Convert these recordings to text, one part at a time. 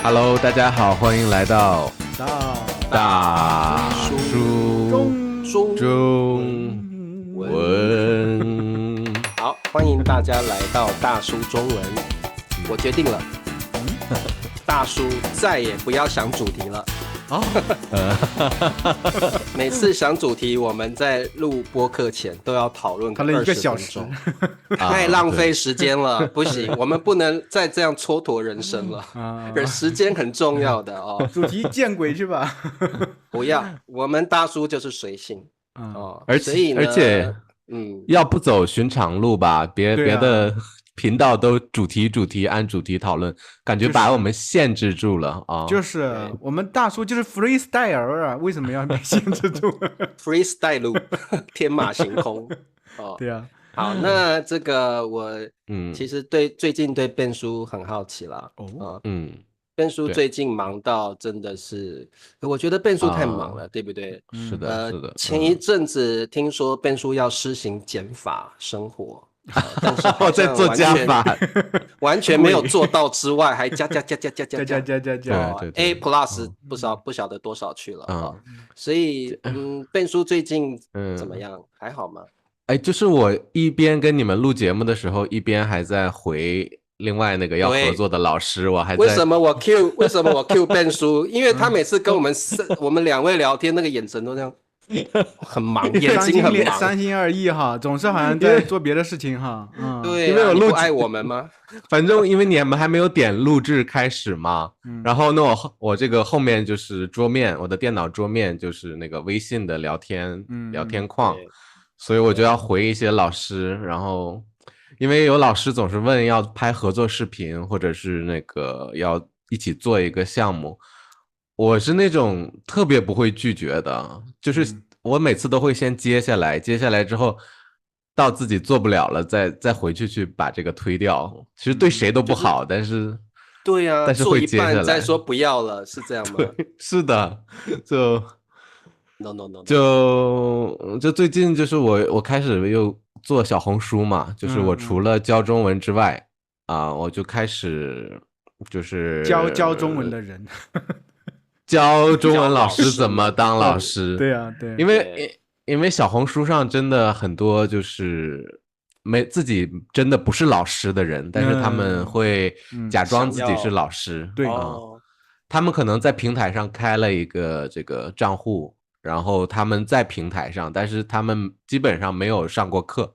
Hello，大家好，欢迎来到大叔中文。好，欢迎大家来到大叔中文。我决定了，大叔再也不要想主题了。每次想主题，我们在录播客前都要讨论个1个小20时分钟，太浪费时间了，不行，我们不能再这样蹉跎人生了。时间很重要的哦。主题见鬼去吧！不要，我们大叔就是随性哦。而所以呢且，要不走寻常路吧，别的频道都主题按主题讨论，感觉把我们限制住了啊。就是我们大叔就是 freestyle 啊，为什么要被限制住？freestyle 路，天马行空哦。对啊。好，那这个我其实最近对Ben叔很好奇啦。Ben叔最近忙到真的是，我觉得Ben叔太忙了，对不对？是的，是的。前一阵子听说Ben叔要施行减法生活，但是我在做加法，完全没有做到之外，还加对A plus 不晓得多少去了所以Ben叔最近怎么样？还好吗？就是我一边跟你们录节目的时候，一边还在回另外那个要合作的老师，我还在。为什么我 Q Ben 叔？因为他每次跟我们两位聊天，那个眼神都这样，很忙，眼睛很忙，三心二意哈，总是好像在做别的事情哈。对，因为你不爱我们吗？反正因为你们还没有点录制开始嘛，然后那我这个后面就是桌面，我的电脑桌面就是那个微信的聊天框。所以我就要回一些老师，然后因为有老师总是问要拍合作视频，或者是那个要一起做一个项目，我是那种特别不会拒绝的，就是我每次都会先接下来之后到自己做不了了，再回去把这个推掉。其实对谁都不好，但是对呀，但是会接下来做一半再说不要了，是这样吗？对，是的，就。No， 就最近就是我开始又做小红书嘛，就是我除了教中文之外我就开始就是教中文的人教中文老师怎么当老师。对啊，对，因为小红书上真的很多就是自己真的不是老师的人，但是他们会假装自己是老师。对他们可能在平台上开了一个这个账户，然后他们在平台上，但是他们基本上没有上过课，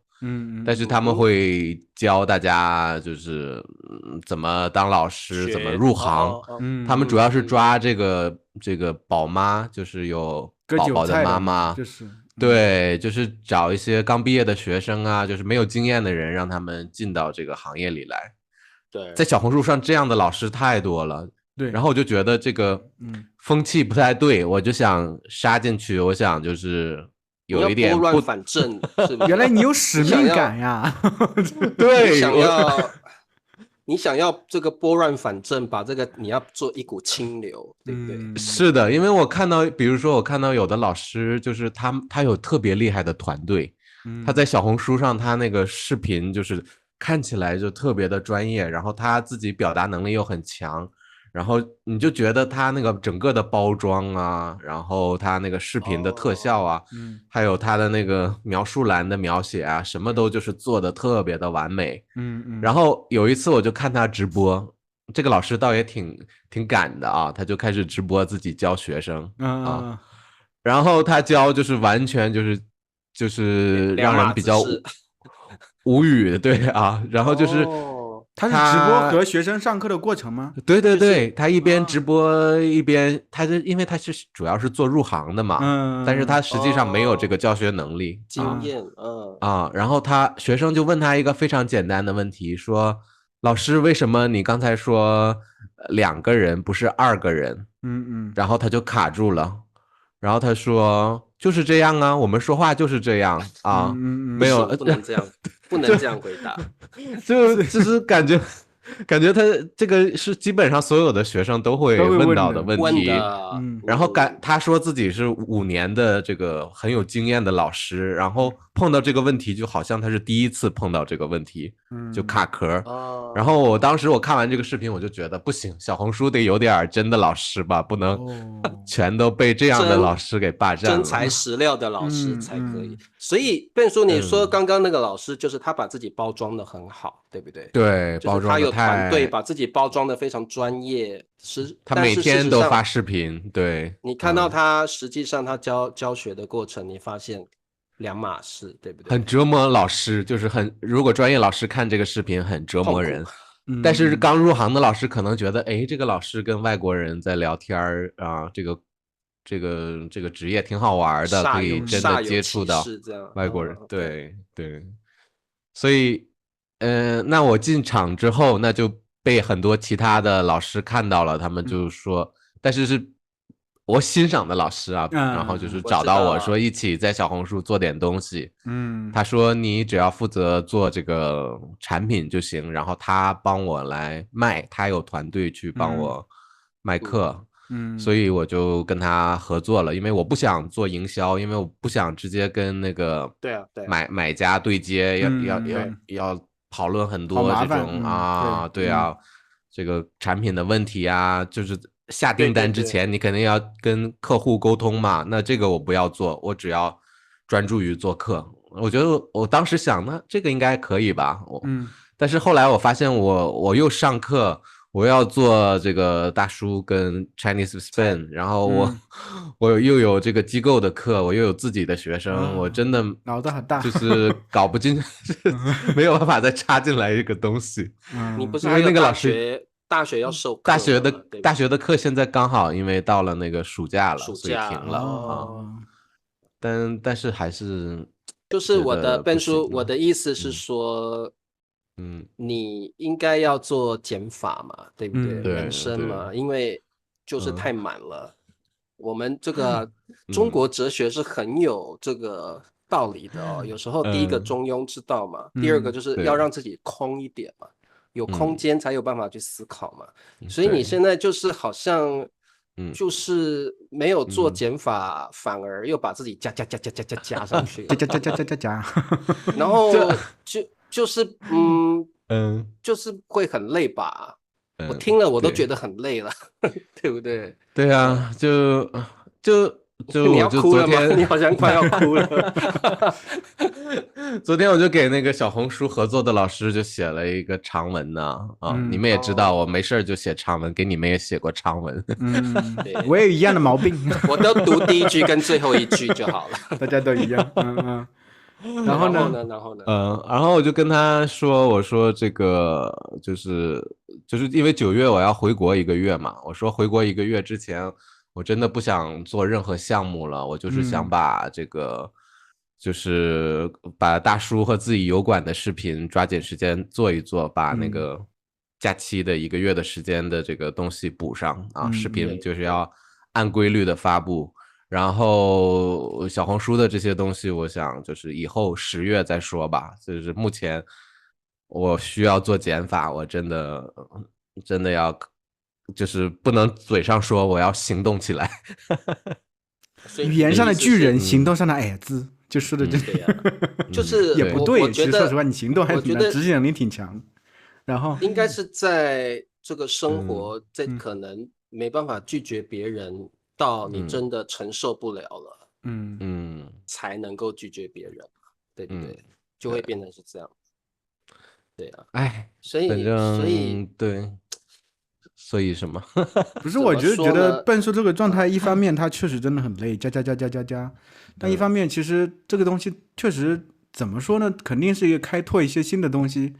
但是他们会教大家就是怎么当老师，怎么入行。他们主要是抓这个宝妈，就是有宝宝的妈妈，对，就是找一些刚毕业的学生啊，就是没有经验的人，让他们进到这个行业里来。对，在小红书上这样的老师太多了。对，然后我就觉得这个风气不太对，我就想杀进去，我想就是有一点拨乱反正，是不是？原来你有使命感呀！对，你想要这个拨乱反正，把这个你要做一股清流，对不对？是的，因为我看到，比如说我看到有的老师，就是他有特别厉害的团队，他在小红书上他那个视频就是看起来就特别的专业，然后他自己表达能力又很强。然后你就觉得他那个整个的包装啊，然后他那个视频的特效啊，还有他的那个描述栏的描写啊，什么都就是做的特别的完美。然后有一次我就看他直播，这个老师倒也挺敢的啊，他就开始直播自己教学生然后他教就是完全就是让人比较无语，对啊，然后就是。他是直播和学生上课的过程吗？对对对，他一边直播一边，因为他是主要是做入行的嘛，但是他实际上没有这个教学能力经验，然后学生就问他一个非常简单的问题，说老师为什么你刚才说2个人不是2个人？然后他就卡住了，然后他说就是这样啊，我们说话就是这样啊，没有不能这样，不能这样回答，就是感觉感觉他这个是基本上所有的学生都会问到的问题。然后他说自己是5年的这个很有经验的老师，然后碰到这个问题就好像他是第一次碰到这个问题，就卡壳。然后我当时我看完这个视频，我就觉得不行，小红书得有点真的老师吧，不能全都被这样的老师给霸占了，真材实料的老师才可以。所以Ben叔你说刚刚那个老师就是他把自己包装的很好，对不对？对，包装的他有团队把自己包装的非常专业，他每天都发视频。对，你看到他实际上他教学的过程，你发现两码事，对不对？很折磨老师，就是如果专业老师看这个视频很折磨人。但是刚入行的老师可能觉得，哎，这个老师跟外国人在聊天啊，这个职业挺好玩的，可以真的接触到外国人。对对，所以那我进场之后，那就被很多其他的老师看到了，他们就说，但是我欣赏的老师啊，然后就是找到我说一起在小红书做点东西。他说你只要负责做这个产品就行，然后他帮我来卖，他有团队去帮我卖课。所以我就跟他合作了，因为我不想做营销，因为我不想直接跟那个买家对接，要讨论很多这种对啊，这个产品的问题啊，就是下订单之前你肯定要跟客户沟通嘛，那这个我不要做，我只要专注于做课。我觉得我当时想呢，这个应该可以吧，但是后来我发现我又上课。我要做这个大叔跟 Chinese Spin， 然后我又有这个机构的课，我又有自己的学生，我真的脑袋很大，就是搞不进，没有办法再插进来一个东西。你不是还有那个老师大学要授课，大学的课现在刚好因为到了那个暑假了，所以停了但是还是就是我的Ben叔，我的意思是说。你应该要做减法嘛，对不对？人生嘛，因为就是太满了。我们这个中国哲学是很有这个道理的哦。有时候第一个中庸之道嘛，第二个就是要让自己空一点嘛，有空间才有办法去思考嘛。所以你现在就是好像就是没有做减法，反而又把自己加上去，加，然后就是就是会很累吧？我听了我都觉得很累了，对不对？对啊，就你要哭了吗？你好像快要哭了。昨天我就给那个小红书合作的老师就写了一个长文呢你们也知道我没事就写长文，给你们也写过长文。我也有一样的毛病，我都读第一句跟最后一句就好了。大家都一样。然后呢？然后我就跟他说，我说这个就是因为9月我要回国1个月嘛，我说回国1个月之前，我真的不想做任何项目了，我就是想把这个，就是把大叔和自己油管的视频抓紧时间做一做，把那个假期的1个月的时间的这个东西补上视频就是要按规律的发布。然后小红书的这些东西，我想就是以后10月再说吧。就是目前我需要做减法，我真的要，就是不能嘴上说，我要行动起来。语言上的巨人，行动上的矮子，就说的这就是也不对。其实说实话，你行动还挺难，执行能力挺强。然后应该是在这个生活，在可能没办法拒绝别人。到你真的承受不了了，才能够拒绝别人，对不对？就会变成是这样，对啊，所以什么？不是，我觉得笨叔这个状态，一方面他确实真的很累，加，但一方面其实这个东西确实怎么说呢？肯定是一个开拓一些新的东西。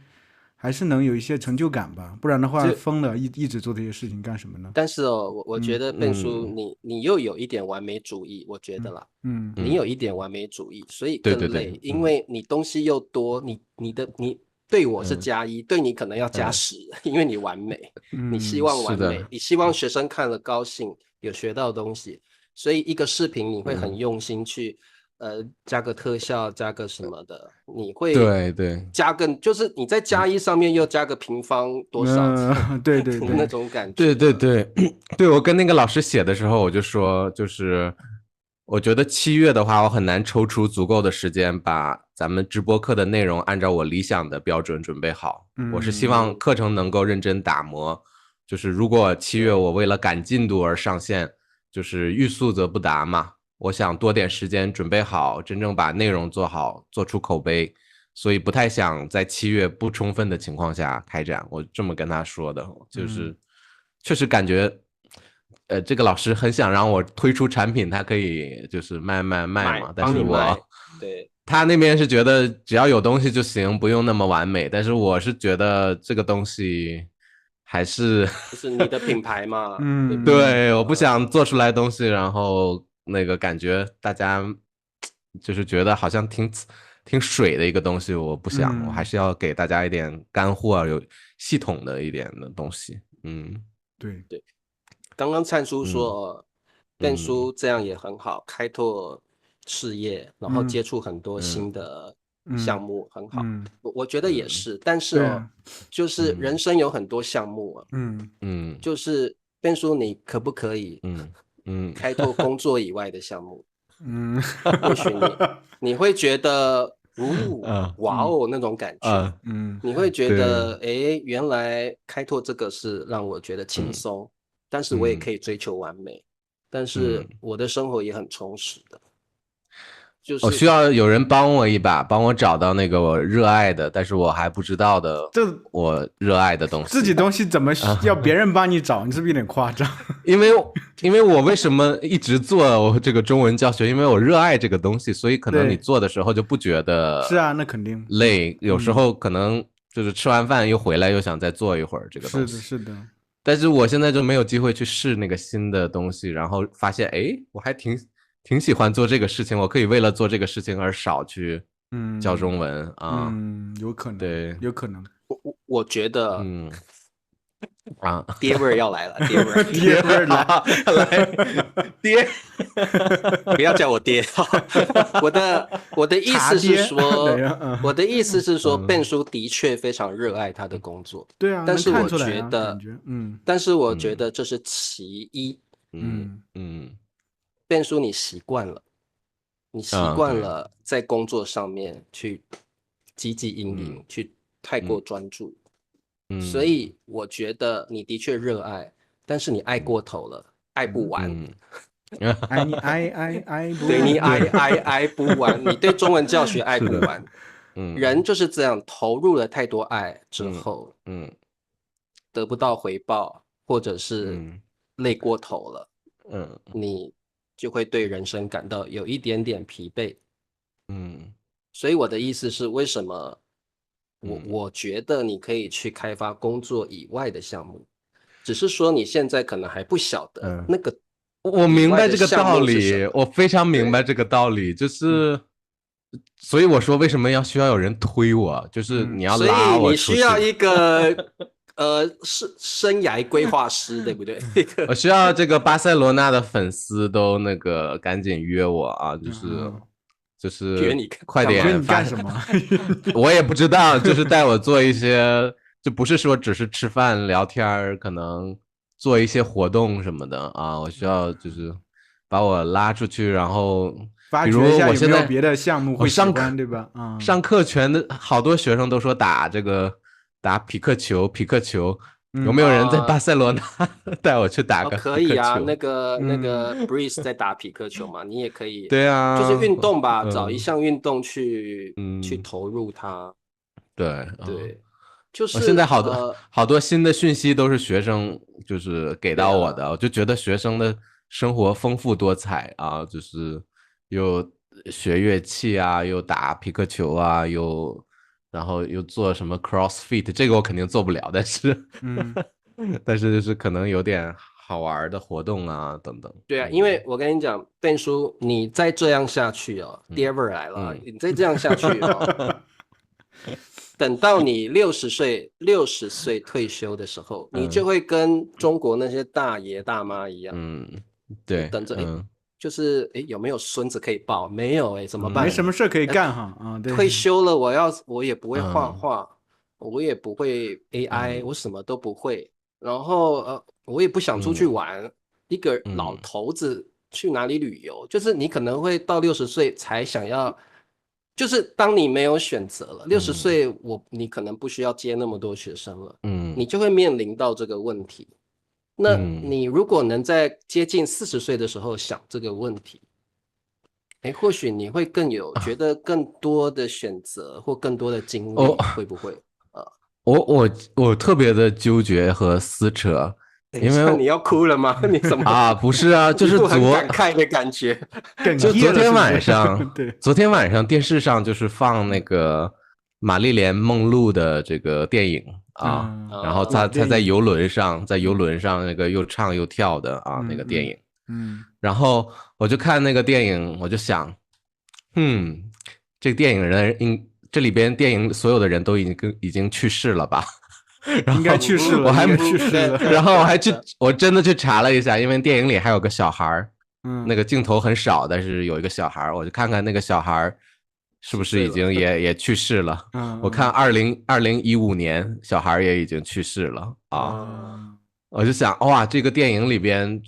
还是能有一些成就感吧，不然的话疯了，一直做这些事情干什么呢？但是我觉得笨叔你又有一点完美主义，我觉得啦，你有一点完美主义，所以更累，因为你东西又多，你对我是+1，对你可能要+10，因为你完美，你希望完美，你希望学生看了高兴，有学到东西，所以一个视频你会很用心去加个特效，加个什么的，你会对加更，就是你在加一上面又加个平方多少，对那种感觉。对，我跟那个老师写的时候，我就说，就是我觉得7月的话，我很难抽出足够的时间把咱们直播课的内容按照我理想的标准准备好。我是希望课程能够认真打磨，就是如果7月我为了赶进度而上线，就是欲速则不达嘛。我想多点时间准备好，真正把内容做好，做出口碑，所以不太想在7月不充分的情况下开展。我这么跟他说的，就是确实感觉，这个老师很想让我推出产品，他可以就是卖嘛，但是对，他那边是觉得只要有东西就行，不用那么完美，但是我是觉得这个东西还是就是你的品牌嘛，对，我不想做出来东西，然后那个感觉大家就是觉得好像挺水的一个东西，我不想，我还是要给大家一点干货，有系统的一点的东西。对。刚刚灿叔说，Ben叔这样也很好，开拓事业，然后接触很多新的项目，很好。我觉得也是，但是就是人生有很多项目啊，就是 Ben叔，你可不可以开拓工作以外的项目？或许你会觉得，哇哦那种感觉，你会觉得，原来开拓这个是让我觉得轻松，但是我也可以追求完美，但是我的生活也很充实的。就是我需要有人帮我一把，帮我找到那个我热爱的，但是我还不知道的，我热爱的东西。自己东西怎么要别人帮你找？你是不是有点夸张？因为我为什么一直做这个中文教学？因为我热爱这个东西，所以可能你做的时候就不觉得是啊，那肯定累。有时候可能就是吃完饭又回来又想再做一会儿这个东西。是的。但是我现在就没有机会去试那个新的东西，然后发现我还挺喜欢做这个事情，我可以为了做这个事情而少去教中文啊。有可能，对，有可能。我觉得，爹味儿要来了，爹味儿来，爹，不要叫我爹。我的意思是说，我的意思是说，Ben叔的确非常热爱他的工作，对啊，但是我觉得，但是我觉得这是其一，Ben叔你习惯了，你习惯了在工作上面去汲汲营营，去太过专注。所以我觉得你的确热爱，但是你爱过头了，爱不完。爱你爱不完，对你爱不完，你对中文教学爱不完。人就是这样，投入了太多爱之后，得不到回报，或者是累过头了，你就会对人生感到有一点点疲惫。所以我的意思是，为什么我觉得你可以去开发工作以外的项目，只是说你现在可能还不晓得那个。我明白这个道理，我非常明白这个道理，就是所以我说为什么需要有人推我，就是你要拉我出去，所以你需要一个生涯规划师，对不对？我需要这个巴塞罗那的粉丝都那个赶紧约我啊，就是约你快点约你干什么？我也不知道，就是带我做一些，就不是说只是吃饭聊天，可能做一些活动什么的啊。我需要就是把我拉出去，然后比如我现在别的项目会上课对吧？上课好多学生都说打匹克球，有没有人在巴塞罗那带我去打个匹克球？可以啊，那个 Breeze 在打匹克球嘛，你也可以。对啊，就是运动吧，找一项运动去投入它。对，就是现在好多新的讯息都是学生就是给到我的，我就觉得学生的生活丰富多彩啊，就是又学乐器啊，又打匹克球啊，然后又做什么 CrossFit， 这个我肯定做不了，但是就是可能有点好玩的活动啊等等。对啊，因为我跟你讲，Ben叔，你再这样下去爹味儿来了，你再这样下去等到你60岁退休的时候，你就会跟中国那些大爷大妈一样，对，等着就是有没有孙子可以抱？没有怎么办？没什么事可以干哈对。退休了，我也不会画画，我也不会 AI，我什么都不会。然后我也不想出去玩。一个老头子去哪里旅游？就是你可能会到60岁才想要，就是当你没有选择了，60岁你可能不需要接那么多学生了，你就会面临到这个问题。那你如果能在接近40岁的时候想这个问题，或许你会觉得更多的选择或更多的经历，会不会？我特别的纠结和撕扯，因为你要哭了吗？你怎么啊？不是啊，就是很感慨的感觉。就昨天晚上，昨天晚上电视上就是放那个玛丽莲梦露的这个电影啊，然后他在游轮上，那个又唱又跳的那个电影，然后我就看那个电影，我就想，这个电影人这里边电影所有的人都已经去世了吧？应该去世了，我还没去世了。然后我真的去查了一下，因为电影里还有个小孩，那个镜头很少，但是有一个小孩，我就看看那个小孩是不是已经也去世了。我看2015年小孩也已经去世了我就想，哇，这个电影里边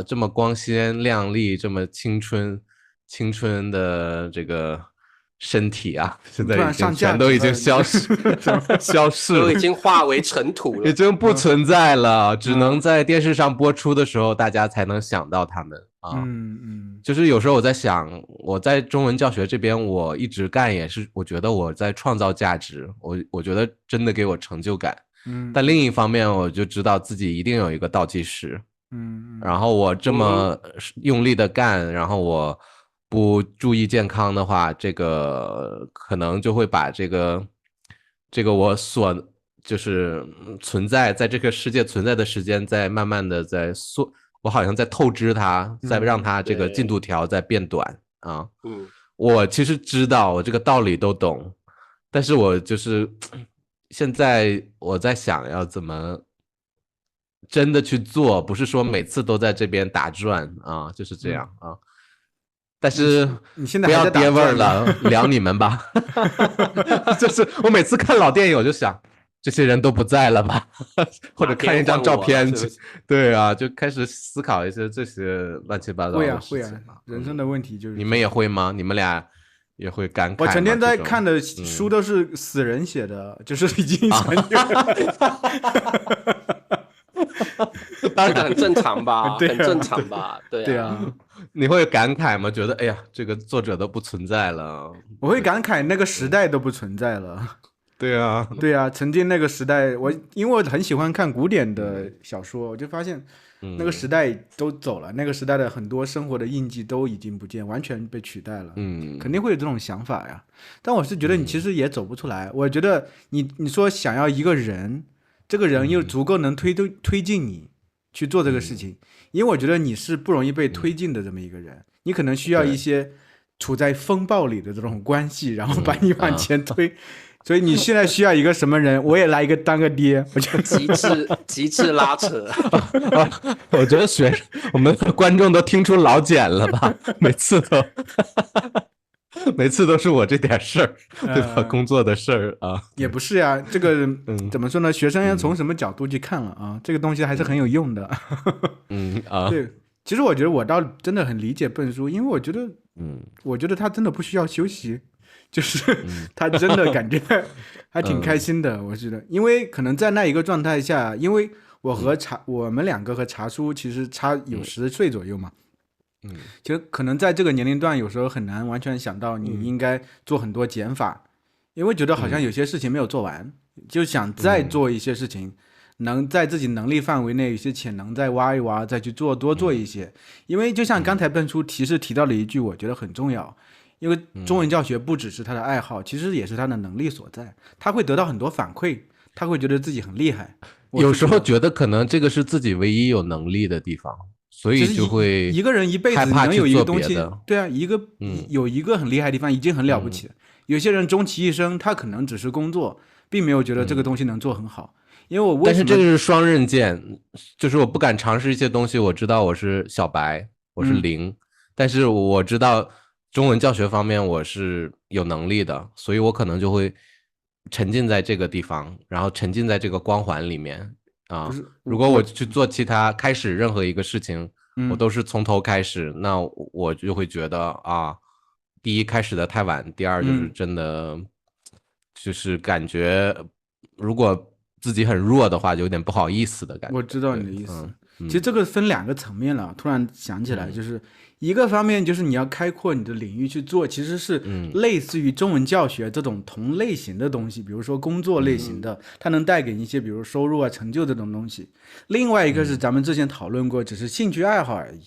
这么光鲜亮丽，这么青春的这个身体现在已经全都已经消失了，都已经化为尘土了，已经不存在了，只能在电视上播出的时候，大家才能想到他们就是有时候我在想，我在中文教学这边，我一直干也是，我觉得我在创造价值，我觉得真的给我成就感。但另一方面，我就知道自己一定有一个倒计时。然后我这么用力的干，然后我不注意健康的话，这个可能就会把这个我就是存在这个世界存在的时间，在慢慢的我好像在透支它，在让它这个进度条在变短我其实知道，我这个道理都懂，但是我就是现在我在想要怎么真的去做，不是说每次都在这边打转就是这样但是你现在不要跌味儿了，聊你们吧。就是我每次看老电影，我就想这些人都不在了吧，或者看一张照片，对就开始思考一些这些乱七八糟的事情。人生的问题就是。你们也会吗？你们俩也会感慨吗？我成天在看的书都是死人写的，就是已经这个很正常吧？很正常吧？对啊。你会感慨吗？觉得哎呀，这个作者都不存在了。我会感慨那个时代都不存在了。对啊，曾经那个时代，因为我很喜欢看古典的小说，我就发现那个时代都走了，那个时代的很多生活的印记都已经不见，完全被取代了。肯定会有这种想法呀。但我是觉得你其实也走不出来。我觉得你说想要一个人，这个人又足够能推进你去做这个事情，因为我觉得你是不容易被推进的这么一个人，你可能需要一些处在风暴里的这种关系，然后把你往前推。所以你现在需要一个什么人？我也来一个当个爹，我觉得极致拉扯。我觉得我们的观众都听出老茧了吧？每次都是我这点事儿，对吧？工作的事儿也不是呀。这个怎么说呢？学生要从什么角度去看了这个东西还是很有用的。对，其实我觉得我倒真的很理解笨叔，因为我觉得他真的不需要休息。就是他真的感觉还挺开心的，我觉得，因为可能在那一个状态下，因为我们两个和茶叔其实差有10岁左右嘛，其实可能在这个年龄段有时候很难完全想到你应该做很多减法，因为觉得好像有些事情没有做完，就想再做一些事情，能在自己能力范围内有些潜能再挖一挖，再去多做一些，因为就像刚才笨叔提到了一句，我觉得很重要。因为中文教学不只是他的爱好，其实也是他的能力所在，他会得到很多反馈，他会觉得自己很厉害。有时候觉得可能这个是自己唯一有能力的地方，所以就会一个人一辈子能有一个东西，对啊，有一个很厉害的地方已经很了不起了。有些人终其一生，他可能只是工作，并没有觉得这个东西能做很好。因为但是这个是双刃剑，就是我不敢尝试一些东西，我知道我是小白，我是零。但是我知道中文教学方面我是有能力的，所以我可能就会沉浸在这个地方，然后沉浸在这个光环里面啊。如果我去做其他，开始任何一个事情，我都是从头开始，那我就会觉得啊，第一开始的太晚，第二就是真的就是感觉如果自己很弱的话，就有点不好意思的感觉。我知道你的意思。其实这个分2个层面了，突然想起来，就是一个方面就是你要开阔你的领域去做，其实是类似于中文教学这种同类型的东西，比如说工作类型的，它能带给你一些比如收入啊、成就这种东西。另外一个是咱们之前讨论过，只是兴趣爱好而已。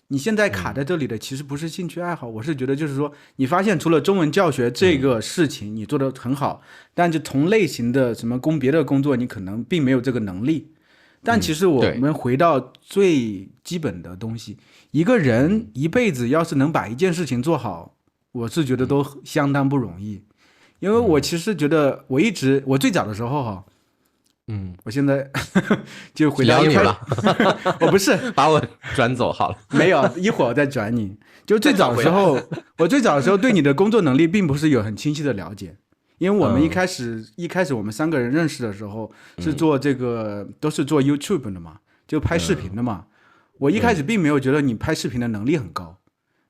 你现在卡在这里的其实不是兴趣爱好，我是觉得就是说，你发现除了中文教学这个事情你做得很好，但就同类型的什么别的工作，你可能并没有这个能力。但其实我们回到最基本的东西，一个人一辈子要是能把一件事情做好，我是觉得都相当不容易。因为我其实觉得我最早的时候哈，我现在就回到聊你了，我不是把我转走好了，没有，一会儿我再转你。就最早的时候，我最早的时候对你的工作能力并不是有很清晰的了解。因为我们一开始我们3个人认识的时候是做这个都是做 YouTube 的嘛，就拍视频的嘛。我一开始并没有觉得你拍视频的能力很高，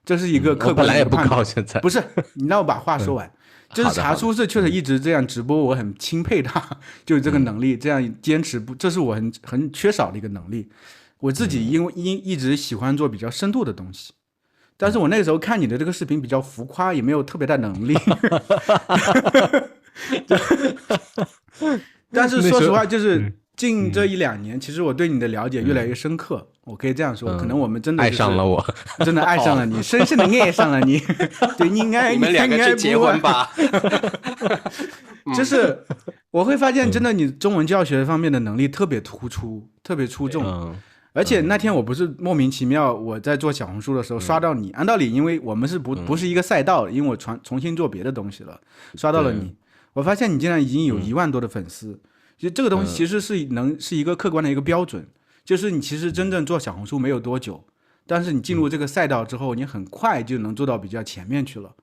这是一个客观的判断。本来也不高，现在不是，你让我把话说完。就是茶叔是确实一直这样直播，我很钦佩他，就是这个能力，这样坚持不，这是我很缺少的一个能力。我自己因为一直喜欢做比较深度的东西。但是我那个时候看你的这个视频比较浮夸，也没有特别大能力。但是说实话，就是近这1-2年，其实我对你的了解越来越深刻。我可以这样说，可能我们真的爱上了我，真的爱上了你，深深的爱上了你。对，你们2个去结婚吧。就是我会发现，真的你中文教学方面的能力特别突出，特别出众。而且那天我不是莫名其妙，我在做小红书的时候刷到你，按道理因为我们是不是一个赛道，因为我重新做别的东西了，刷到了你，我发现你竟然已经有1万多的粉丝，就这个东西其实是一个客观的一个标准，就是你其实真正做小红书没有多久，但是你进入这个赛道之后，你很快就能做到比较前面去了，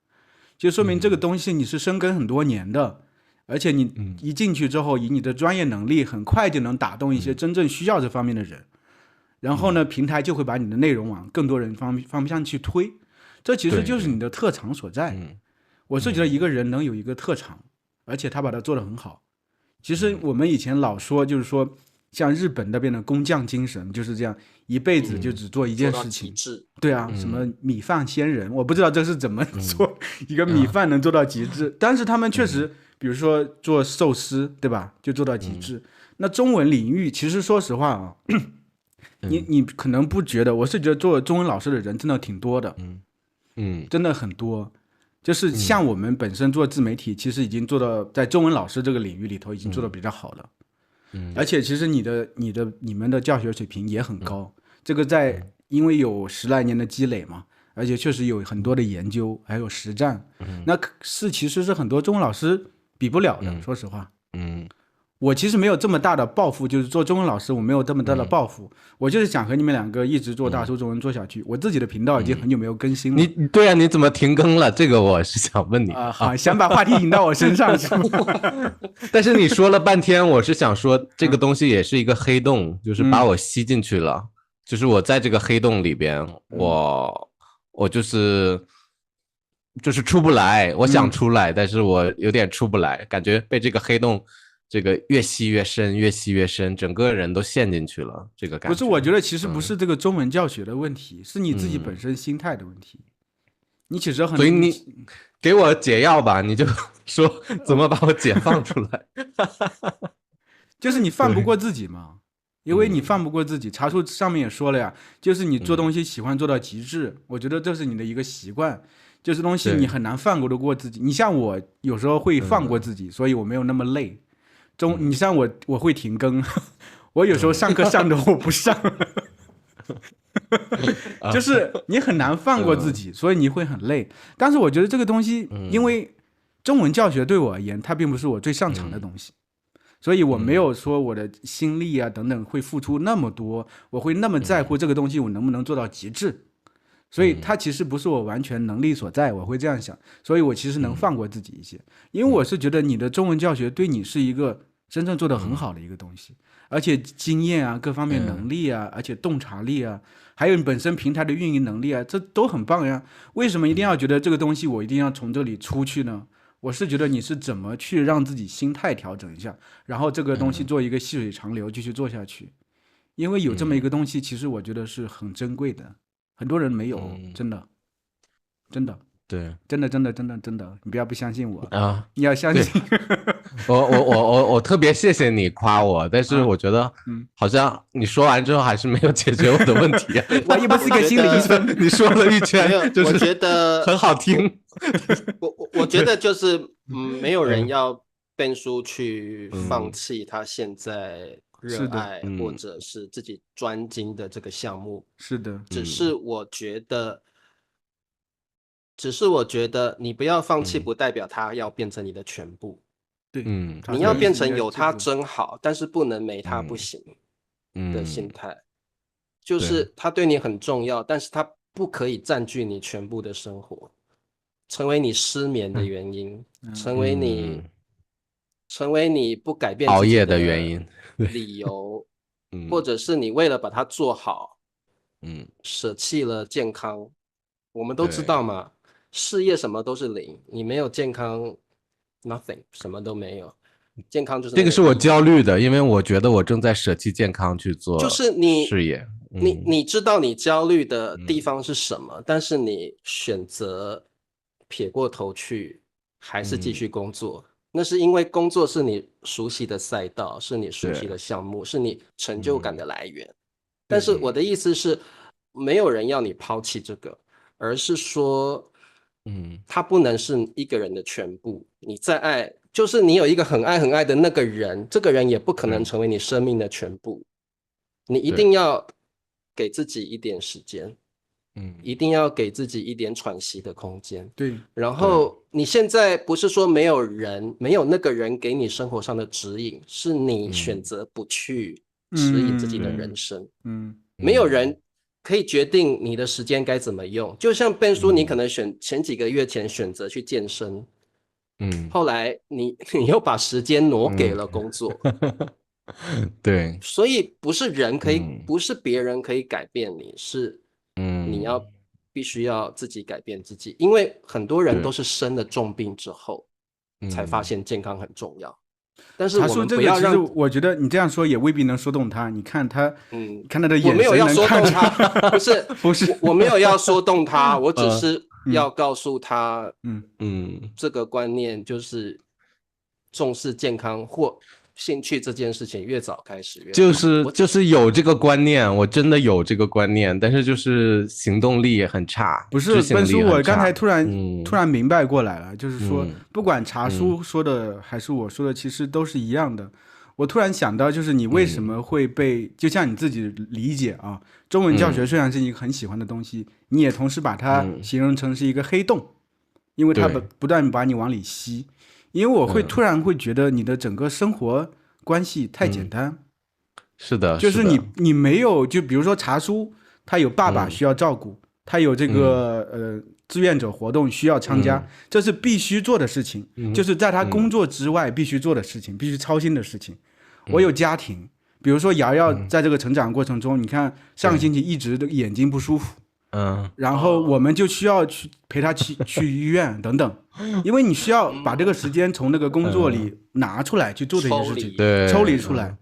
就说明这个东西你是深耕很多年的，而且你一进去之后，以你的专业能力，很快就能打动一些真正需要这方面的人。然后呢，平台就会把你的内容往更多人方向去推，这其实就是你的特长所在。我是觉得一个人能有一个特长，而且他把它做得很好。其实我们以前老说，就是说像日本那边的工匠精神就是这样，一辈子就只做一件事情。对啊，什么米饭仙人，我不知道这是怎么做一个米饭能做到极致，但是他们确实，比如说做寿司，对吧，就做到极致。那中文领域，其实说实话啊。你可能不觉得，我是觉得做中文老师的人真的挺多的，真的很多。就是像我们本身做自媒体，其实已经做到在中文老师这个领域里头已经做到比较好了，而且其实你们的教学水平也很高，这个因为有10来年的积累嘛，而且确实有很多的研究还有实战，那其实是很多中文老师比不了的，说实话。我其实没有这么大的抱负，就是做中文老师我没有这么大的抱负，我就是想和你们2个一直做大叔中文做下去。我自己的频道已经很久没有更新了。对啊，你怎么停更了？这个我是想问你好，想把话题引到我身上是吗？但是你说了半天，我是想说这个东西也是一个黑洞，就是把我吸进去了，就是我在这个黑洞里边，我就是出不来，我想出来，但是我有点出不来，感觉被这个黑洞这个越吸越深，越吸越深，整个人都陷进去了，这个感觉。不是，我觉得其实不是这个中文教学的问题，是你自己本身心态的问题。你其实很，所以你给我解药吧，你就说怎么把我解放出来。就是你放不过自己嘛，因为你放不过自己。茶书上面也说了呀，就是你做东西喜欢做到极致，我觉得这是你的一个习惯。就是东西你很难放过得过自己。你像我有时候会放过自己，所以我没有那么累。你像我会停更，我有时候上课上的我不上，就是你很难放过自己，所以你会很累。但是我觉得这个东西，因为中文教学对我而言，它并不是我最擅长的东西，所以我没有说我的心力啊等等会付出那么多，我会那么在乎这个东西我能不能做到极致。所以它其实不是我完全能力所在，我会这样想，所以我其实能放过自己一些，因为我是觉得你的中文教学对你是一个真正做得很好的一个东西，而且经验啊，各方面能力啊，而且洞察力啊，还有你本身平台的运营能力啊，这都很棒呀。为什么一定要觉得这个东西我一定要从这里出去呢？我是觉得你是怎么去让自己心态调整一下，然后这个东西做一个细水长流继续做下去，因为有这么一个东西，其实我觉得是很珍贵的，很多人没有，真的，对，真的，你不要不相信我啊，你要相信。我特别谢谢你夸我，但是我觉得，好像你说完之后还是没有解决我的问题。我又不是个心理医生，你说了一圈，就是我觉得很好听。我觉得就是没有人要Ben叔去放弃他现在热爱或者是自己专精的这个项目。是的，只是我觉得你不要放弃，不代表它要变成你的全部。对，你要变成有它真好，但是不能没它不行的心态。就是它对你很重要，但是它不可以占据你全部的生活，成为你失眠的原因，成为你不改变熬夜的原因、理由，或者是你为了把它做好，舍弃了健康。我们都知道嘛，事业什么都是零，你没有健康 ，nothing， 什么都没有。健康就是这个是我焦虑的，因为我觉得我正在舍弃健康去做就是事业。你知道你焦虑的地方是什么，但是你选择撇过头去，还是继续工作。那是因为工作是你熟悉的赛道，是你熟悉的项目，是你成就感的来源。但是我的意思是，没有人要你抛弃这个，而是说，它不能是一个人的全部。你再爱，就是你有一个很爱很爱的那个人，这个人也不可能成为你生命的全部。你一定要给自己一点时间，一定要给自己一点喘息的空间。对，然后你现在不是说没有那个人给你生活上的指引，是你选择不去指引自己的人生。没有人可以决定你的时间该怎么用。就像Ben叔，你可能前几个月前选择去健身，后来你又把时间挪给了工作。对，所以不是不是别人可以改变你，是你必须要自己改变自己。因为很多人都是生了重病之后才发现健康很重要。但是我们不要让，其实我觉得你这样说也未必能说动他。你看他，看他的眼神，我没有要说动他，不是，我没有要说动他，我只是要告诉他，这个观念就是重视健康或兴趣这件事情越早开始越好。就是有这个观念，我真的有这个观念，但是就是行动力很差。不是本书，我刚才突然明白过来了，就是说不管茶叔说的还是我说的，其实都是一样的。我突然想到，就是你为什么会被，就像你自己理解啊，中文教学虽然是一个很喜欢的东西，你也同时把它形容成是一个黑洞，因为它不断把你往里吸。因为我会突然会觉得你的整个生活关系太简单。是的，就是你没有，就比如说茶叔，他有爸爸需要照顾，他有这个志愿者活动需要参加，这是必须做的事情，就是在他工作之外必须做的事情，必须操心的事情。我有家庭，比如说瑶瑶在这个成长过程中，你看上个星期一直的眼睛不舒服。然后我们就需要去陪他去医院等等，因为你需要把这个时间从那个工作里拿出来去做这些事情，抽离出来。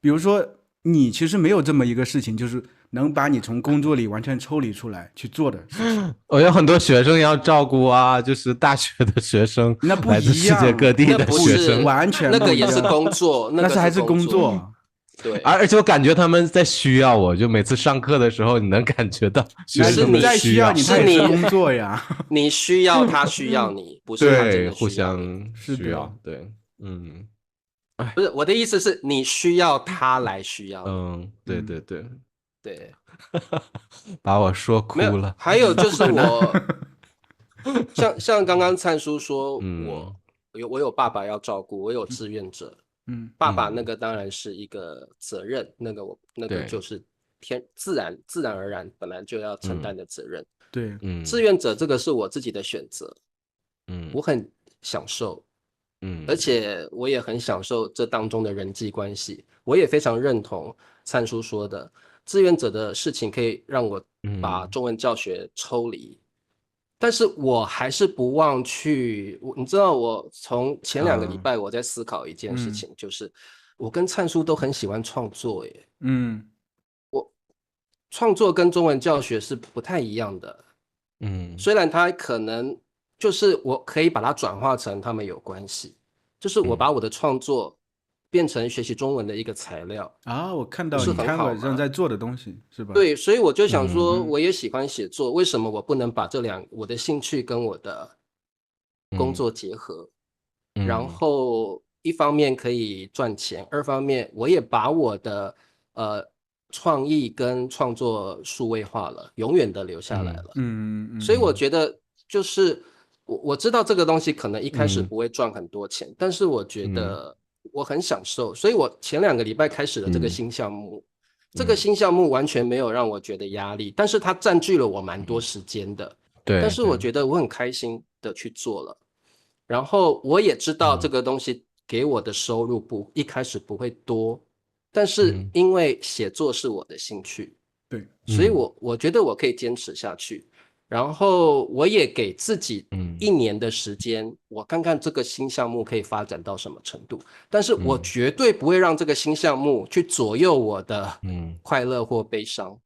比如说你其实没有这么一个事情，就是能把你从工作里完全抽离出来去做的事情。我有很多学生要照顾啊，就是大学的学生，那不一样，来自世界各地的学生，完全那个也是工作，那是还是工作。对，而且我感觉他们在需要我，就每次上课的时候，你能感觉到学生们在需要你，是你工作呀，你需要他需要你，不是他真的需要你，互相需要，对，不是我的意思是你需要他来需要你，对，把我说哭了。还有就是我，像刚刚灿叔说，我有爸爸要照顾，我有志愿者。爸爸那个当然是一个责任，那个就是自然而然本来就要承担的责任。对，志愿者这个是我自己的选择，我很享受，而且我也很享受这当中的人际关系，我也非常认同灿叔说的，志愿者的事情可以让我把中文教学抽离，但是我还是不忘去，你知道我从前2个礼拜我在思考一件事情，就是我跟灿叔都很喜欢创作耶，我创作跟中文教学是不太一样的，虽然它可能就是我可以把它转化成他们有关系，就是我把我的创作变成学习中文的一个材料啊，我看到你看网上在做的东西是吧？对，所以我就想说，我也喜欢写作，为什么我不能把我的兴趣跟我的工作结合，然后一方面可以赚钱，二方面我也把我的创意跟创作数位化了，永远的留下来了。所以我觉得就是我知道这个东西可能一开始不会赚很多钱，但是我觉得我很享受，所以我前2个礼拜开始了这个新项目，这个新项目完全没有让我觉得压力，但是它占据了我蛮多时间的。对，但是我觉得我很开心的去做了，然后我也知道这个东西给我的收入一开始不会多，但是因为写作是我的兴趣，对，所以我觉得我可以坚持下去，然后我也给自己1年的时间，我看看这个新项目可以发展到什么程度，但是我绝对不会让这个新项目去左右我的快乐或悲伤，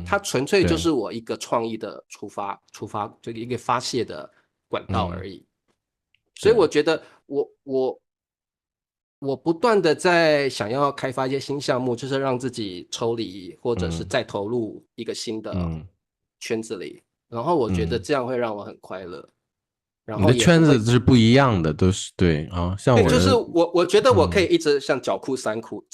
它纯粹就是我一个创意的出发就一个发泄的管道而已，所以我觉得我不断的在想要开发一些新项目，就是让自己抽离，或者是再投入一个新的圈子里，然后我觉得这样会让我很快乐。然后你的圈子是不一样的，都是对啊，像我就是我觉得我可以一直像狡兔三窟，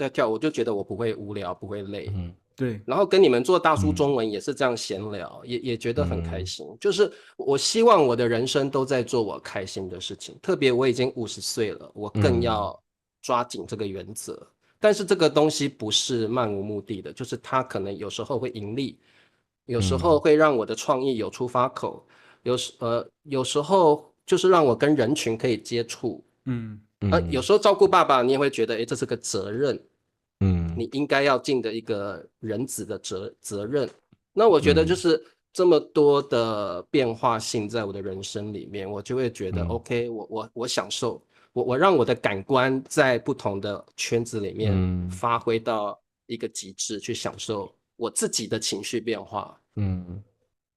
跳，我就觉得我不会无聊，不会累。对，然后跟你们做大叔中文也是这样闲聊，也觉得很开心。就是我希望我的人生都在做我开心的事情，特别我已经50岁了，我更要抓紧这个原则。但是这个东西不是漫无目的的，就是它可能有时候会盈利，有时候会让我的创意有出发口，有时候就是让我跟人群可以接触。有时候照顾爸爸，你也会觉得，这是个责任。你应该要尽的一个人子的责任。那我觉得就是这么多的变化性在我的人生里面，我就会觉得 OK， 我享受，我让我的感官在不同的圈子里面发挥到一个极致，去享受我自己的情绪变化。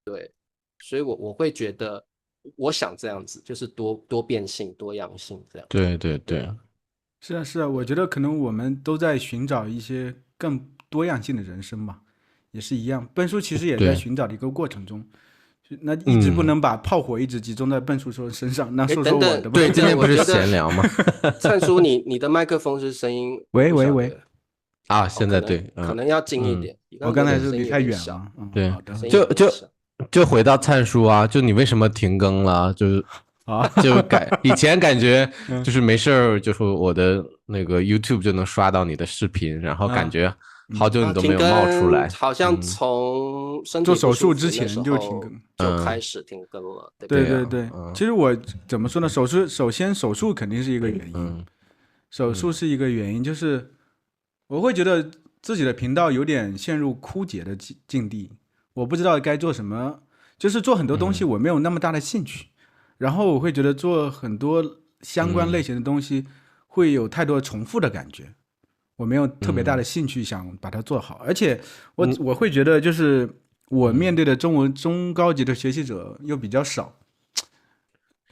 对，所以我会觉得我想这样子，就是多变性、多样性这样。对。是啊，我觉得可能我们都在寻找一些更多样性的人生吧，也是一样。笨叔其实也在寻找的一个过程中，那一直不能把炮火一直集中在笨叔身上。那说说我的吧。对，今天不是闲聊吗？灿叔，你的麦克风是声音喂啊，现在对，可能要近一点。我刚才是离太远了。对，就回到灿叔啊，就你为什么停更了？就是以前感觉就是没事儿，就是我的那个 YouTube 就能刷到你的视频，然后感觉好久你都没有冒出来，好像从做手术之前就停更，就开始停更了。对，其实我怎么说呢？首先手术肯定是一个原因，手术是一个原因，就是我会觉得自己的频道有点陷入枯竭的境地，我不知道该做什么，就是做很多东西我没有那么大的兴趣。然后我会觉得做很多相关类型的东西会有太多重复的感觉，我没有特别大的兴趣想把它做好，而且我会觉得就是我面对的中高级的学习者又比较少。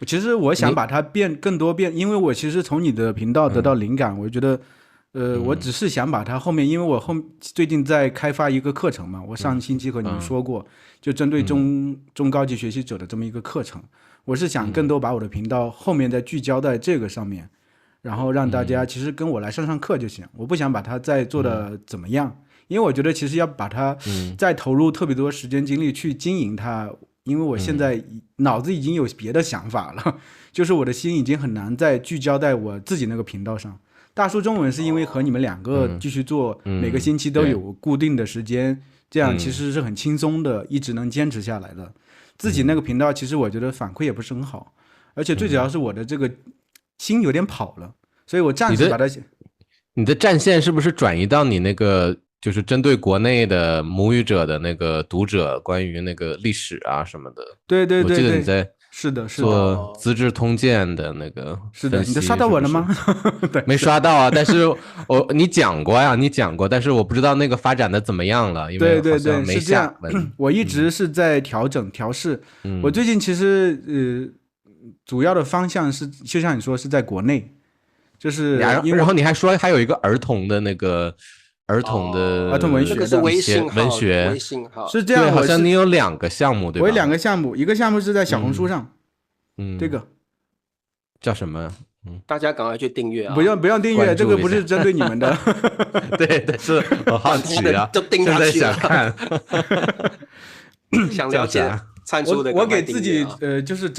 其实我想把它更多变，因为我其实从你的频道得到灵感，我觉得我只是想把它后面，因为我最近在开发一个课程嘛，我上星期和你们说过，就针对中高级学习者的这么一个课程。我是想更多把我的频道后面再聚焦在这个上面，然后让大家其实跟我来上课就行，我不想把它再做的怎么样，因为我觉得其实要把它再投入特别多时间精力去经营它，因为我现在脑子已经有别的想法了，就是我的心已经很难再聚焦在我自己那个频道上。大叔中文是因为和你们2个继续做，每个星期都有固定的时间这样其实是很轻松的，一直能坚持下来的。自己那个频道其实我觉得反馈也不是很好，而且最主要是我的这个心有点跑了，所以我暂时把它你的战线是不是转移到你那个就是针对国内的母语者的那个读者，关于那个历史啊什么的？对对对，我记得你在是的做《资治通鉴》的那个是的，你都刷到我了吗？对，没刷到啊，但是你讲过呀，你讲过，但是我不知道那个发展的怎么样了，因为好像没下文。是这样，我一直是在调整调试。我最近其实主要的方向是，就像你说是在国内。就是然后你还说还有一个儿童的那个儿童文学，这个是微信号，文学微信号是这样。好像你有2个项目对吧？我有2个项目，一个项目是在小红书上，这个叫什么？大家赶快去订阅啊！不用订阅，这个不是针对你们的。对，是我好奇啊，就订下去想看，想了解参数的。我给自己就是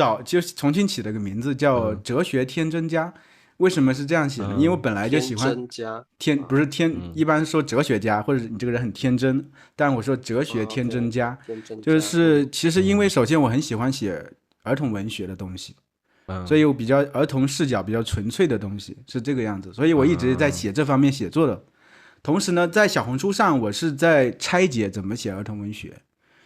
重新起了个名字叫哲学天真家。为什么是这样写呢？因为我本来就喜欢不是一般说哲学家或者你这个人很天真，但我说哲学天真家，就是其实因为首先我很喜欢写儿童文学的东西，所以我比较儿童视角比较纯粹的东西是这个样子，所以我一直在写这方面写作的。同时呢，在小红书上我是在拆解怎么写儿童文学，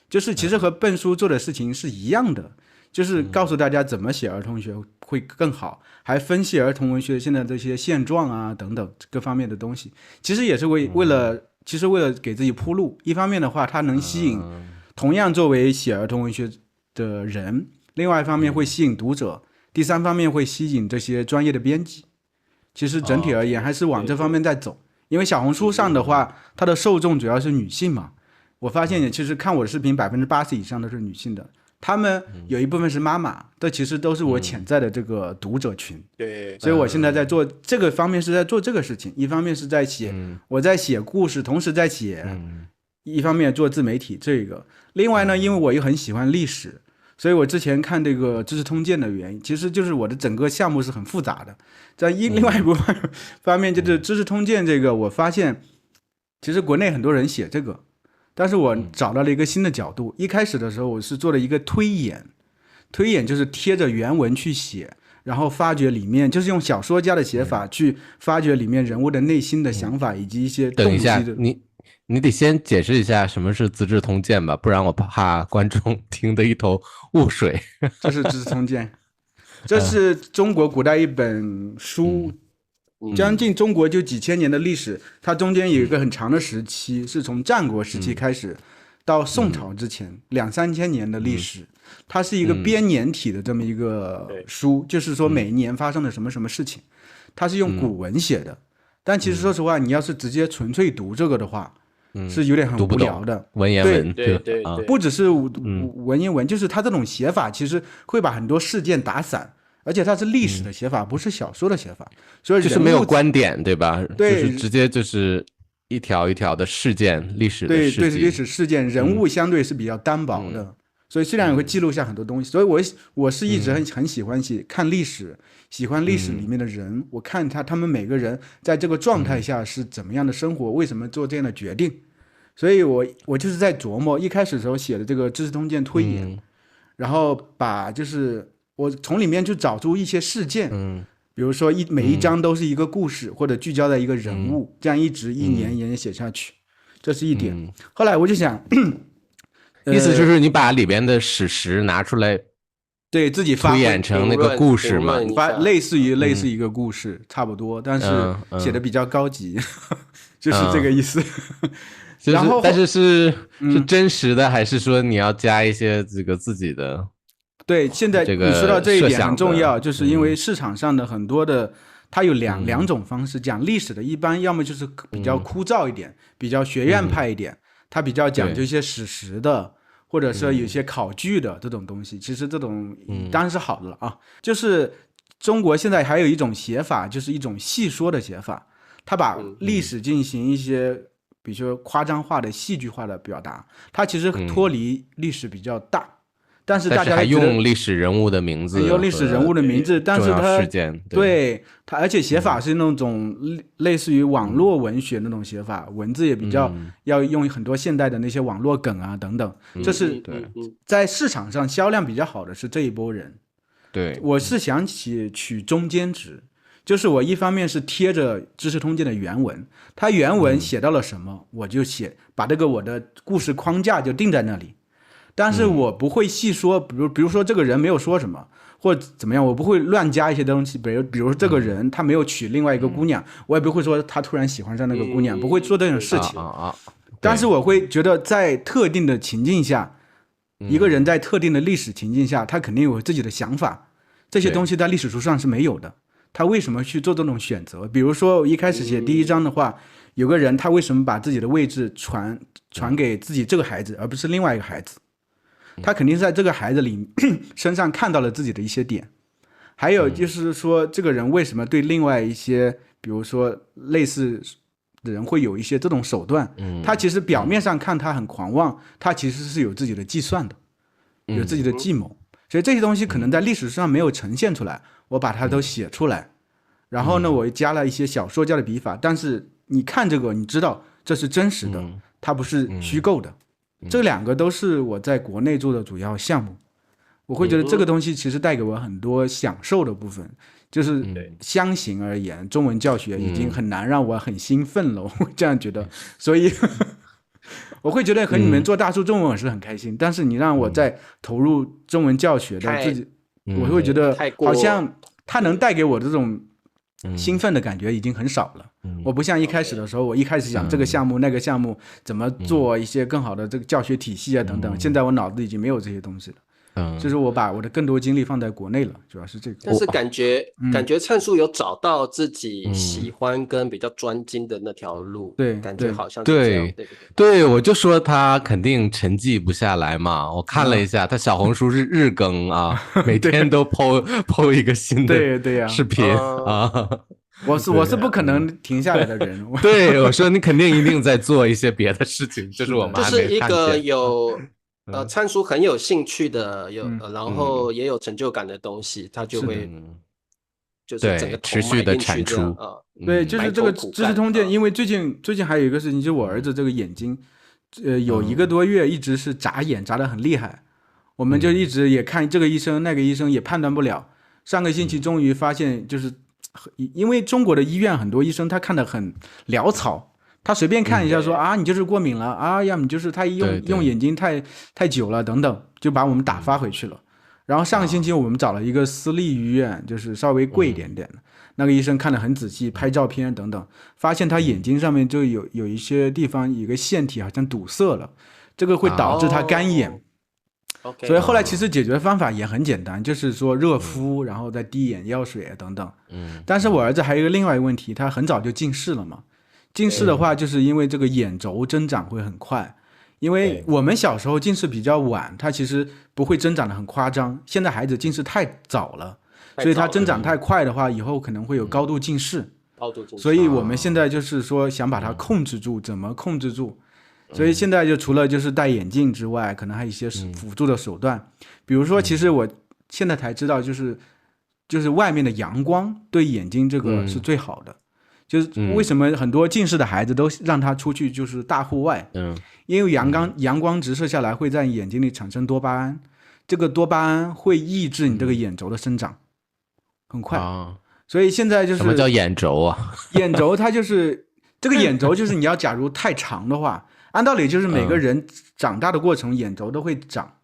就是其实和笨叔做的事情是一样的。就是告诉大家怎么写儿童文学会更好，还分析儿童文学现在这些现状啊等等各方面的东西，其实也是为了给自己铺路。一方面的话，它能吸引同样作为写儿童文学的人，另外一方面会吸引读者，第三方面会吸引这些专业的编辑。其实整体而言还是往这方面在走，因为小红书上的话，它的受众主要是女性嘛。我发现其实看我的视频80%以上都是女性的。他们有一部分是妈妈，这其实都是我潜在的这个读者群。对，所以我现在在做这个方面是在做这个事情，一方面是在写，我在写故事，同时在写，一方面做自媒体这个。另外呢，因为我又很喜欢历史，所以我之前看这个《知识通鉴》的原因，其实就是我的整个项目是很复杂的。在另外一部分方面，就是《知识通鉴》这个，我发现其实国内很多人写这个。但是我找到了一个新的角度，一开始的时候我是做了一个推演就是贴着原文去写，然后发掘里面就是用小说家的写法去发掘里面人物的内心的想法以及一些动机的。等一下，你得先解释一下什么是《资治通鉴》吧，不然我怕观众听得一头雾水。这是《知识通鉴》，这是中国古代一本书。将近中国就几千年的历史，它中间有一个很长的时期，是从战国时期开始到宋朝之前2-3千年的历史。它是一个编年体的这么一个书，就是说每一年发生了什么什么事情，它是用古文写的。但其实说实话，你要是直接纯粹读这个的话，是有点很无聊的。文言文，对，不只是文言文，就是它这种写法其实会把很多事件打散。而且它是历史的写法，不是小说的写法，所以就是没有观点，对吧？对，就是直接就是一条一条的事件，历史的事对，历史事件，人物相对是比较单薄的，所以虽然也会记录下很多东西，所以我是一直很喜欢看历史，喜欢历史里面的人，我看他们每个人在这个状态下是怎么样的生活，为什么做这样的决定，所以我就是在琢磨，一开始的时候写的这个《知识通鉴》推演，然后把就是我从里面去找出一些事件，比如说每一章都是一个故事，或者聚焦在一个人物，这样一年一年写下去，这是一点。后来我就想，意思就是你把里边的史实拿出来，对自己推演成那个故事嘛，类似于一个故事，差不多，但是写的比较高级，就是这个意思。然后，但是是真实的，还是说你要加一些这个自己的？对，现在你说到这一点很重要，就是因为市场上的很多的，它有两种方式讲历史的，一般要么就是比较枯燥一点，比较学院派一点，它比较讲究一些史实的，或者是有些考据的这种东西。其实这种当然是好的了啊。就是中国现在还有一种写法，就是一种戏说的写法，它把历史进行一些比如说夸张化的戏剧化的表达，它其实脱离历史比较大。但是大家还用历史人物的名字，用历史人物的名字，但是他事件对他，而且写法是那种类似于网络文学那种写法，文字也比较要用很多现代的那些网络梗啊等等，这是在市场上销量比较好的是这一波人。对，我是想取中间值，就是我一方面是贴着知识通鉴的原文，它原文写到了什么，我就把这个我的故事框架就定在那里。但是我不会细说，比如说这个人没有说什么，或者怎么样，我不会乱加一些东西。比如这个人他没有娶另外一个姑娘，我也不会说他突然喜欢上那个姑娘，不会做这种事情。但是我会觉得在特定的情境下，一个人在特定的历史情境下，他肯定有自己的想法，这些东西在历史书上是没有的。他为什么去做这种选择？比如说我一开始写第一章的话，有个人他为什么把自己的位置传给自己这个孩子，而不是另外一个孩子？他肯定是在这个孩子里身上看到了自己的一些点。还有就是说，这个人为什么对另外一些比如说类似的人会有一些这种手段，他其实表面上看他很狂妄，他其实是有自己的计算的，有自己的计谋。所以这些东西可能在历史上没有呈现出来，我把它都写出来。然后呢，我加了一些小说家的笔法，但是你看这个你知道这是真实的，它不是虚构的。这两个都是我在国内做的主要项目，我会觉得这个东西其实带给我很多享受的部分。就是相形而言，中文教学已经很难让我很兴奋了，我会这样觉得。所以我会觉得和你们做大树中文我是很开心，但是你让我再投入中文教学的自己，我会觉得好像它能带给我这种兴奋的感觉已经很少了。我不像一开始的时候，我一开始想这个项目那个项目怎么做一些更好的这个教学体系啊等等，现在我脑子已经没有这些东西了。就是我把我的更多精力放在国内了，主要是这个。但是感觉灿叔有找到自己喜欢跟比较专精的那条路，对，感觉好像是这样，对，我就说他肯定沉寂不下来嘛。我看了一下，他小红书是日更啊，每天都 po 一个新的视频啊。我是不可能停下来的人。对，我说你肯定一定在做一些别的事情，就是我们还没看见。这是一个有灿叔很有兴趣的，然后也有成就感的东西，他就会就是整个持续的产出。对，就是这个知识通鉴，因为最近还有一个事情，就是我儿子这个眼睛，有1个多月一直是眨眼，眨得很厉害，我们就一直也看这个医生那个医生也判断不了。上个星期终于发现，就是因为中国的医院很多医生他看得很潦草。他随便看一下说啊，你就是过敏了啊，要么你就是他用眼睛太久了等等，就把我们打发回去了。然后上个星期我们找了一个私立医院，就是稍微贵一点点的，那个医生看得很仔细，拍照片等等，发现他眼睛上面就有一些地方有一个腺体好像堵塞了，这个会导致他干眼。所以后来其实解决方法也很简单，就是说热敷，然后再滴眼药水等等。但是我儿子还有另外一个问题，他很早就近视了嘛。近视的话，就是因为这个眼轴增长会很快，因为我们小时候近视比较晚，它其实不会增长的很夸张。现在孩子近视太早了，所以它增长太快的话，以后可能会有高度近视。所以我们现在就是说想把它控制住，怎么控制住？所以现在就除了就是戴眼镜之外，可能还有一些辅助的手段，比如说，其实我现在才知道，就是外面的阳光对眼睛这个是最好的。就是为什么很多近视的孩子都让他出去就是大户外，因为阳光直射下来会在眼睛里产生多巴胺，这个多巴胺会抑制你这个眼轴的生长，很快。所以现在就是什么叫眼轴啊？眼轴它就是这个眼轴，就是你要假如太长的话，按道理就是每个人长大的过程眼轴都会长，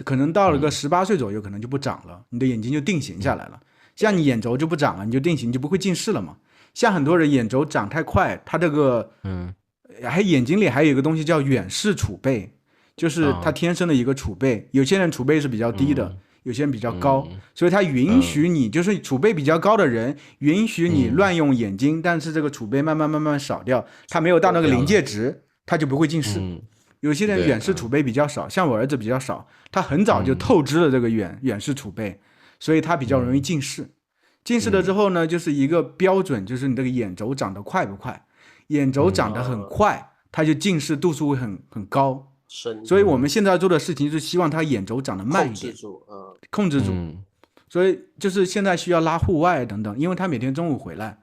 可能到了个18岁左右可能就不长了，你的眼睛就定型下来了。像你眼轴就不长了，你就定型，你就不会近视了嘛。像很多人眼轴长太快，他这个还眼睛里还有一个东西叫远视储备，就是他天生的一个储备。有些人储备是比较低的，有些人比较高，所以他允许你就是储备比较高的人允许你乱用眼睛，但是这个储备慢慢少掉，他没有到那个临界值，他就不会近视。有些人远视储备比较少，像我儿子比较少，他很早就透支了这个远视储备，所以他比较容易近视。近视了之后呢，就是一个标准，就是你这个眼轴长得快不快。眼轴长得很快，它就近视度数会很高。所以我们现在做的事情就是希望它眼轴长得慢一点，控制住。所以就是现在需要拉户外等等，因为他每天中午回来，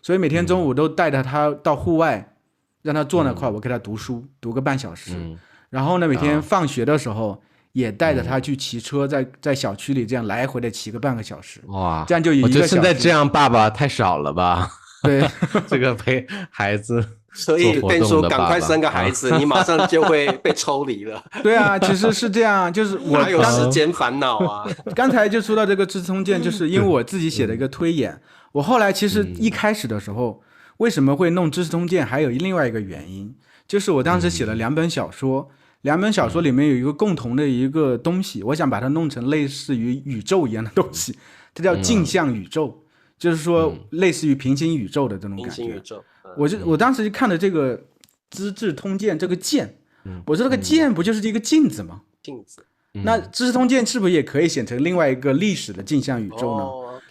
所以每天中午都带着他到户外，让他坐那块，我给他读书，读个半小时。然后呢，每天放学的时候也带着他去骑车，在小区里这样来回的骑个半个小时。哇，这样就一个小时。我觉得现在这样爸爸太少了吧？对，这个陪孩子。所以Ben叔赶快生个孩子，你马上就会被抽离了。对啊，其实是这样，就是我哪有时间烦恼啊？刚才就说到这个知识通鉴，就是因为我自己写了一个推演。我后来其实一开始的时候，为什么会弄知识通鉴，还有另外一个原因，就是我当时写了2本小说，2本小说里面有一个共同的一个东西，我想把它弄成类似于宇宙一样的东西，它叫镜像宇宙，就是说类似于平行宇宙的这种感觉。平行宇宙。我当时就看了这个《资治通鉴》这个鉴，我说这个鉴不就是一个镜子吗？镜子。那《知识通鉴》是不是也可以写成另外一个历史的镜像宇宙呢？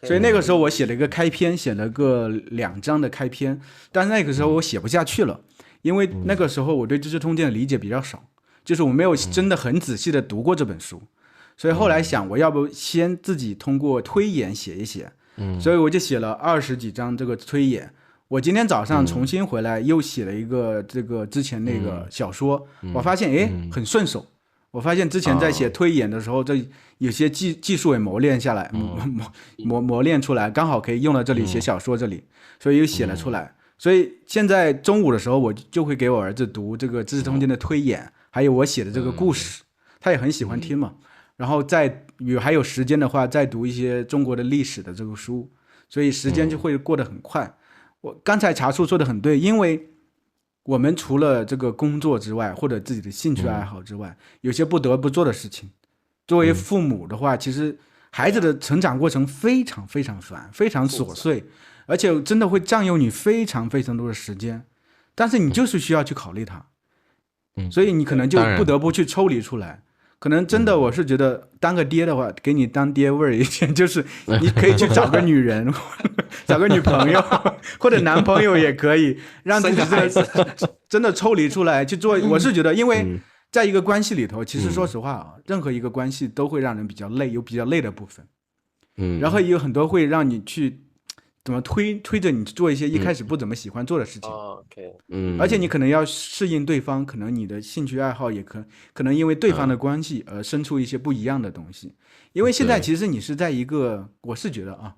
所以那个时候我写了一个开篇，写了个2章的开篇，但是那个时候我写不下去了，因为那个时候我对《知识通鉴》的理解比较少，就是我没有真的很仔细的读过这本书，所以后来想我要不先自己通过推演写一写，所以我就写了20几章这个推演。我今天早上重新回来又写了一个这个之前那个小说，我发现很顺手。我发现之前在写推演的时候，这有些技术也磨练下来，磨练出来，刚好可以用到这里写小说这里，所以又写了出来。所以现在中午的时候，我就会给我儿子读这个《知识通鉴》的推演，还有我写的这个故事，他也很喜欢听嘛。然后还有时间的话，再读一些中国的历史的这个书，所以时间就会过得很快。我刚才茶叔说的很对，因为我们除了这个工作之外，或者自己的兴趣爱好之外，有些不得不做的事情。作为父母的话，其实孩子的成长过程非常非常烦，非常琐碎，而且真的会占用你非常非常多的时间。但是你就是需要去考虑它，所以你可能就不得不去抽离出来。可能真的，我是觉得当个爹的话，给你当爹味儿一点，就是你可以去找个女人，找个女朋友或者男朋友也可以，让自己真的抽离出来去做。我是觉得，因为在一个关系里头，其实说实话啊，任何一个关系都会让人比较累，有比较累的部分，然后也有很多会让你去怎么推着你做一些一开始不怎么喜欢做的事情。而且你可能要适应对方，可能你的兴趣爱好也可能因为对方的关系而生出一些不一样的东西。因为现在其实你是在一个，我是觉得啊，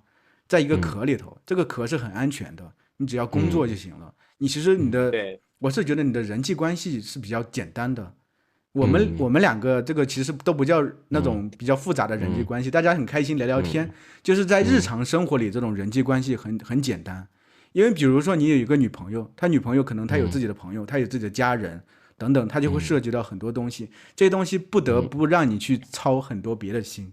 在一个壳里头，这个壳是很安全的，你只要工作就行了。你其实我是觉得你的人际关系是比较简单的。我们两个这个其实都不叫那种比较复杂的人际关系，大家很开心聊聊天，就是在日常生活里这种人际关系很简单。因为比如说你有一个女朋友，她女朋友可能她有自己的朋友，她有自己的家人等等，她就会涉及到很多东西，这些东西不得不让你去操很多别的心，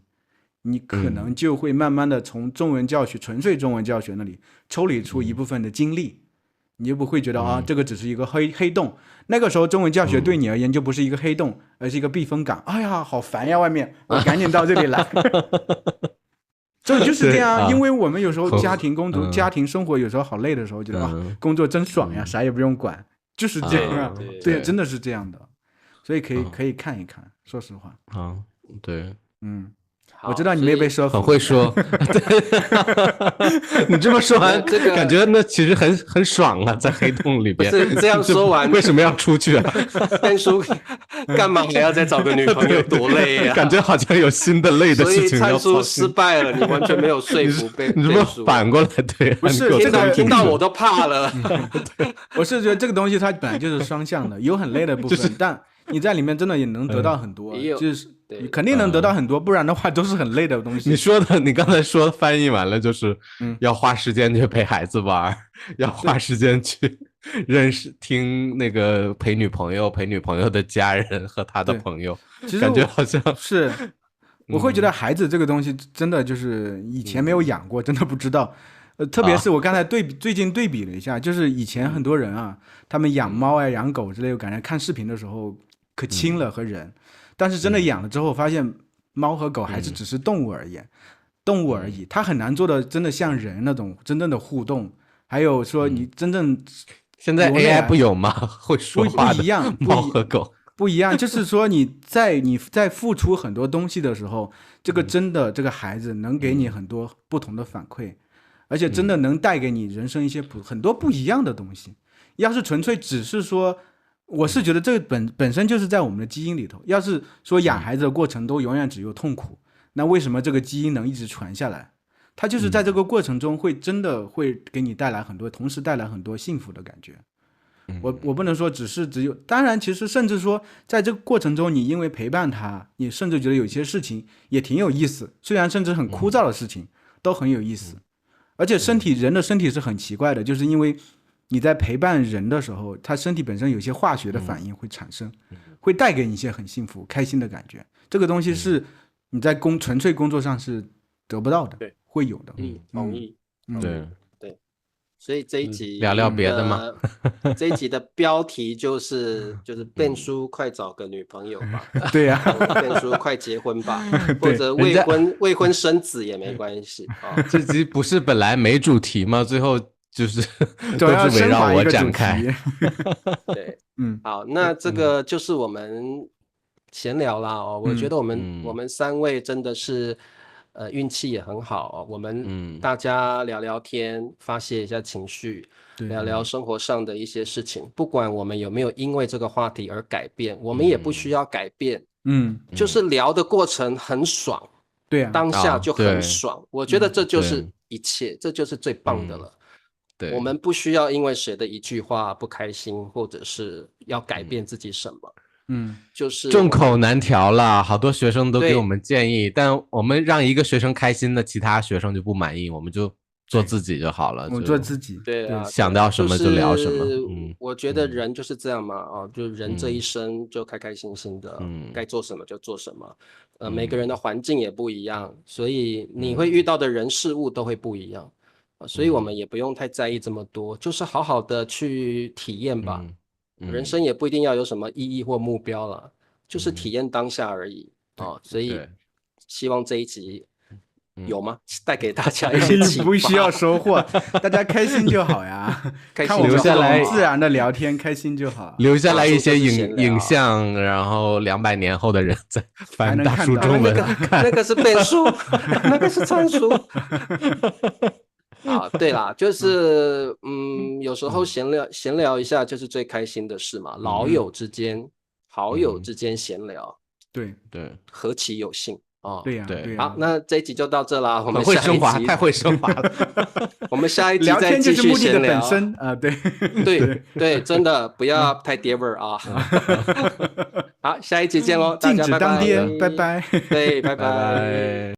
你可能就会慢慢的从中文教学纯粹中文教学那里抽离出一部分的精力，你就不会觉得这个只是一个黑洞。那个时候中文教学对你而言就不是一个黑洞，而是一个避风港。哎呀好烦呀，外面我赶紧到这里来。就是这样，因为我们有时候家庭工作、家庭生活有时候好累的时候，觉得工作真爽呀，啥也不用管，就是这样。对，真的是这样的，所以可以看一看。说实话，对，我知道你没被说服，很会说。你这么说完，感觉那其实很爽啊，在黑洞里边。不是这样说完，为什么要出去啊？Ben叔干嘛还要再找个女朋友？多累啊！感觉好像有新的累的事情要做。所以蔡叔失败了，你完全没有说服Ben叔。你怎么反过来对？不是，听到我都怕了。我是觉得这个东西它本来就是双向的，有很累的部分，但你在里面真的也能得到很多，就是肯定能得到很多，不然的话都是很累的东西。你刚才说翻译完了，就是要花时间去陪孩子玩，要花时间去认识、听那个陪女朋友的家人和他的朋友，其实感觉好像是。我会觉得孩子这个东西真的就是以前没有养过，真的不知道。特别是我刚才最近对比了一下，就是以前很多人啊，他们养猫啊、养狗之类，我感觉看视频的时候可亲了和人，但是真的养了之后，发现猫和狗还是只是动物而已，它很难做的真的像人那种真正的互动。还有说你真正现在 AI 不有吗？会说话的不一样，猫和狗。不一样，就是说你在付出很多东西的时候，这个真的这个孩子能给你很多不同的反馈，而且真的能带给你人生一些很多不一样的东西。要是纯粹只是说，我是觉得这个本身就是在我们的基因里头。要是说养孩子的过程都永远只有痛苦，那为什么这个基因能一直传下来？它就是在这个过程中真的会给你带来很多，同时带来很多幸福的感觉。我不能说只有，当然其实甚至说在这个过程中，你因为陪伴他，你甚至觉得有些事情也挺有意思，虽然甚至很枯燥的事情都很有意思。而且人的身体是很奇怪的，就是因为你在陪伴人的时候，他身体本身有些化学的反应会产生，会带给你一些很幸福开心的感觉。这个东西是你在纯粹工作上是得不到的，对，会有的。同意。对。所以这一集聊聊别的吗？这一集的标题就是Ben叔快找个女朋友吧。对呀Ben叔快结婚吧，或者未婚生子也没关系。这集不是本来没主题吗？最后就是都是围绕我展开。对，好，那这个就是我们闲聊啦。我觉得我们三位真的是运气也很好。我们大家聊聊天，发泄一下情绪，聊聊生活上的一些事情。不管我们有没有因为这个话题而改变，我们也不需要改变。就是聊的过程很爽，对啊，当下就很爽。我觉得这就是一切，这就是最棒的了。我们不需要因为谁的一句话不开心，或者是要改变自己什么。就是众口难调啦，好多学生都给我们建议，但我们让一个学生开心的，其他学生就不满意，我们就做自己就好了。我做自己，对啊，想到什么就聊什么。我觉得人就是这样嘛，就人这一生就开开心心的，该做什么就做什么。每个人的环境也不一样，所以你会遇到的人事物都会不一样。所以我们也不用太在意这么多，就是好好的去体验吧。人生也不一定要有什么意义或目标了，就是体验当下而已。所以希望这一集有吗？带给大家一些启发。不需要收获，大家开心就好呀。看我们这种自然的聊天，开心就好。留下来一些影像，然后200年后的人在翻大叔中文看。那个是背书，那个是参书。对啦，就是有时候闲聊一下就是最开心的事嘛。老友之间、好友之间闲聊，对，何其有幸。对呀。好，那这一集就到这啦。我们会升华，太会升华了。我们下一集再继续闲聊。聊天就是目的的本身。对，真的不要太爹味儿啊。好，下一集见喽，大家拜拜。禁止当爹，拜拜。对，拜拜。